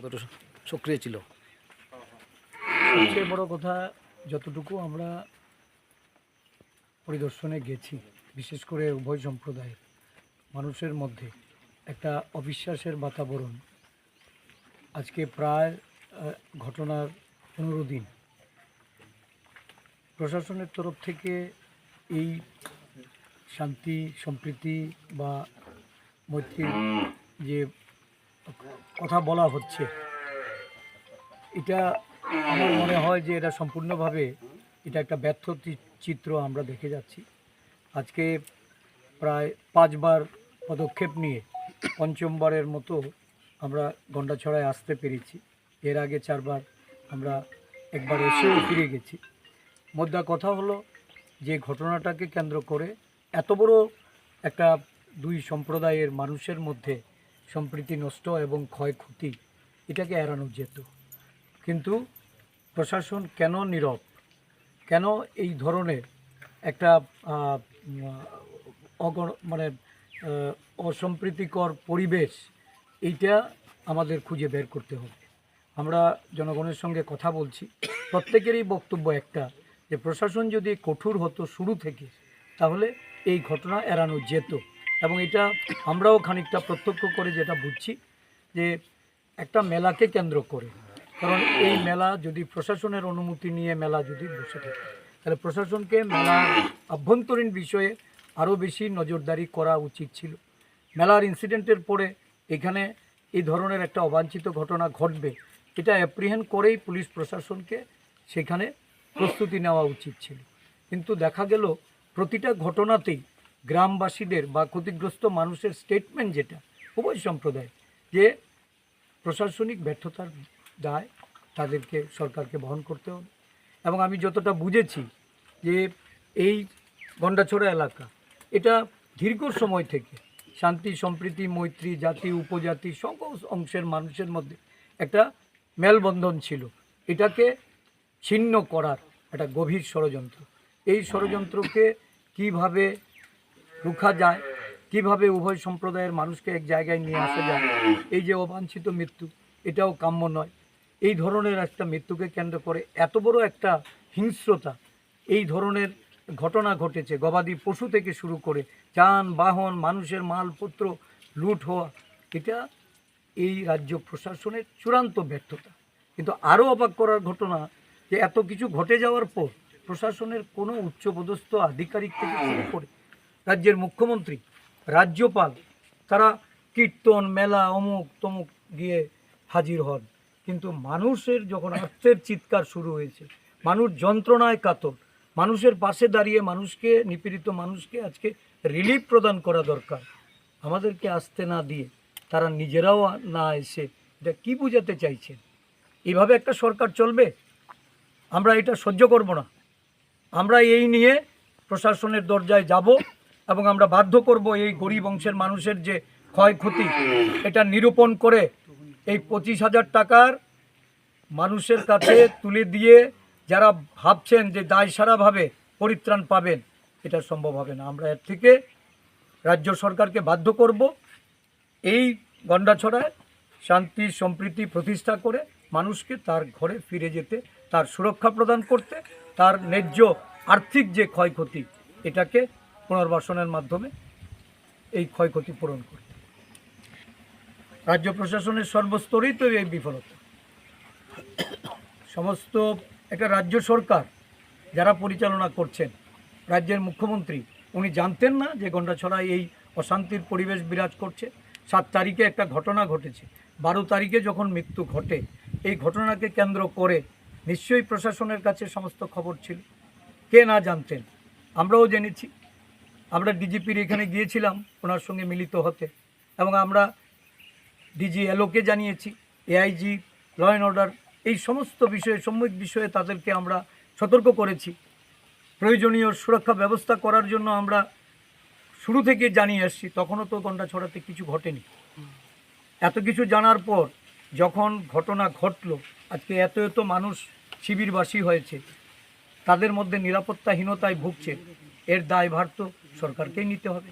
কতটা সক্রিয় ছিল? সবচেয়ে বড় কথা, যতটুকু আমরা পরিদর্শনে গেছি, বিশেষ করে উভয় সম্প্রদায়ের মানুষের মধ্যে একটা অবিশ্বাসের বাতাবরণ আজকে প্রায় ঘটনার 15 দিন। প্রশাসনের তরফ থেকে এই শান্তি সম্প্রীতি বা মৈত্রীর যে কথা বলা হচ্ছে, এটা আমার মনে হয় যে এটা সম্পূর্ণভাবে এটা একটা ব্যর্থ চিত্র আমরা দেখে যাচ্ছি। আজকে প্রায় 5 বার পদক্ষেপ নিয়ে পঞ্চমবারের মতো আমরা গন্ডাছড়ায় আসতে পেরেছি। এর আগে 4 বার আমরা একবার এসেও ফিরে গেছি। মোদ্দা কথা হলো যে ঘটনাটাকে কেন্দ্র করে এত বড় একটা দুই সম্প্রদায়ের মানুষের মধ্যে সম্প্রীতি নষ্ট এবং ক্ষয়ক্ষতি, এটাকে এড়ানো যেত। কিন্তু প্রশাসন কেন নীরব, কেন এই ধরনের একটা অসম্প্রীতিকর পরিবেশ, এইটা আমাদের খুঁজে বের করতে হবে। আমরা জনগণের সঙ্গে কথা বলছি, প্রত্যেকেরই বক্তব্য একটা, যে প্রশাসন যদি কঠোর হতো শুরু থেকে, তাহলে এই ঘটনা এড়ানো যেত। এবং এটা আমরাও খানিকটা প্রত্যক্ষ করে যেটা বুঝছি, যে একটা মেলাকে কেন্দ্র করে, কারণ এই মেলা যদি প্রশাসনের অনুমতি নিয়ে মেলা যদি বসে থাকে, তাহলে প্রশাসনকে মেলার আভ্যন্তরীণ বিষয়ে আরও বেশি নজরদারি করা উচিত ছিল। মেলার ইনসিডেন্টের পরে এখানে এই ধরনের একটা অবাঞ্ছিত ঘটনা ঘটবে, এটা অ্যাপ্রিহেন্ড করেই পুলিশ প্রশাসনকে সেখানে প্রস্তুতি নেওয়া উচিত ছিল। কিন্তু দেখা গেল প্রতিটা ঘটনাতেই গ্রামবাসীদের বা ক্ষতিগ্রস্ত মানুষের স্টেটমেন্ট যেটা উভয় সম্প্রদায়, যে প্রশাসনিক ব্যর্থতার দায় তাদেরকে সরকারকে বহন করতে হবে। এবং আমি যতটা বুঝেছি যে এই গন্ডাছড়া এলাকা, এটা দীর্ঘ সময় থেকে শান্তি সম্প্রীতি মৈত্রী জাতি উপজাতি সকল অংশের মানুষের মধ্যে একটা মেলবন্ধন ছিল, এটাকে ছিন্ন করার একটা গভীর ষড়যন্ত্র। এই ষড়যন্ত্রকে কিভাবে রুখা যায়, কিভাবে উভয় সম্প্রদায়ের মানুষকে এক জায়গায় নিয়ে আসা যায়, এই যে অবাঞ্ছিত মৃত্যু, এটাও কাম্য নয়। এই ধরনের একটা মৃত্যুকে কেন্দ্র করে এত বড় একটা হিংস্রতা, এই ধরনের ঘটনা ঘটেছে, গবাদি পশু থেকে শুরু করে যানবাহন মানুষের মালপত্র লুট হওয়া, এটা এই রাজ্য প্রশাসনের চূড়ান্ত ব্যর্থতা। কিন্তু আরও অবাক করার ঘটনা, যে এত কিছু ঘটে যাওয়ার পর প্রশাসনের কোনো উচ্চপদস্থ আধিকারিক থেকে শুরু করে রাজ্যের মুখ্যমন্ত্রী, রাজ্যপাল, তারা কীর্তন মেলা অমুক তমুক গিয়ে হাজির হন। কিন্তু মানুষের যখন আত্মের চিৎকার শুরু হয়েছে, মানুষ যন্ত্রণায় কাতর, মানুষের পাশে দাঁড়িয়ে মানুষকে, নিপীড়িত মানুষকে আজকে রিলিফ প্রদান করা দরকার, আমাদেরকে আসতে না দিয়ে তারা নিজেরাও না এসে, এটা কী বোঝাতে চাইছেন? এইভাবে একটা সরকার চলবে? আমরা এটা সহ্য করব না। আমরা এই নিয়ে প্রশাসনের দরজায় যাব এবং আমরা বাধ্য করব এই গরিব অংশের মানুষের যে ক্ষয়ক্ষতি, এটা নিরূপণ করে এই 25,000 টাকার মানুষের কাছে তুলে দিয়ে যারা ভাবছেন যে দায়সারাভাবে পরিত্রাণ পাবেন, এটা সম্ভব হবে না। আমরা এর থেকে রাজ্য সরকারকে বাধ্য করব এই গন্ডাছড়ায় শান্তি সম্প্রীতি প্রতিষ্ঠা করে মানুষকে তার ঘরে ফিরে যেতে, তার সুরক্ষা প্রদান করতে, তার ন্যায্য আর্থিক যে ক্ষয়ক্ষতি, এটাকে পুনর্বাসনের মাধ্যমে এই ক্ষয়ক্ষতি পূরণ করতে। রাজ্য প্রশাসনের সর্বস্তরেই তো এই বিফলতা। সমস্ত একটা রাজ্য সরকার যারা পরিচালনা করছেন, রাজ্যের মুখ্যমন্ত্রী, উনি জানতেন না যে গন্ডাছড়ায় এই অশান্তির পরিবেশ বিরাজ করছে? 7 তারিখে একটা ঘটনা ঘটেছে, 12 তারিখে যখন মৃত্যু ঘটে, এই ঘটনাকে কেন্দ্র করে নিশ্চয়ই প্রশাসনের কাছে সমস্ত খবর ছিল। কে না জানতেন? আমরাও জেনেছি। আমরা ডিজিপির এখানে গিয়েছিলাম ওনার সঙ্গে মিলিত হতে, এবং আমরা ডিজি এলওকে জানিয়েছি, এআইজি, ল অ্যান্ড অর্ডার, এই সমস্ত বিষয়ে সাময়িক বিষয়ে তাদেরকে আমরা সতর্ক করেছি। প্রয়োজনীয় সুরক্ষা ব্যবস্থা করার জন্য আমরা শুরু থেকে জানিয়ে আসছি, তখনও তো গন্ডাছড়াতে কিছু ঘটেনি। এত কিছু জানার পর যখন ঘটনা ঘটলো, আজকে এত এত মানুষ শিবিরবাসী হয়েছে, তাদের মধ্যে নিরাপত্তাহীনতায় ভুগছে, এর দায়ভার তো সরকারকেই নিতে হবে।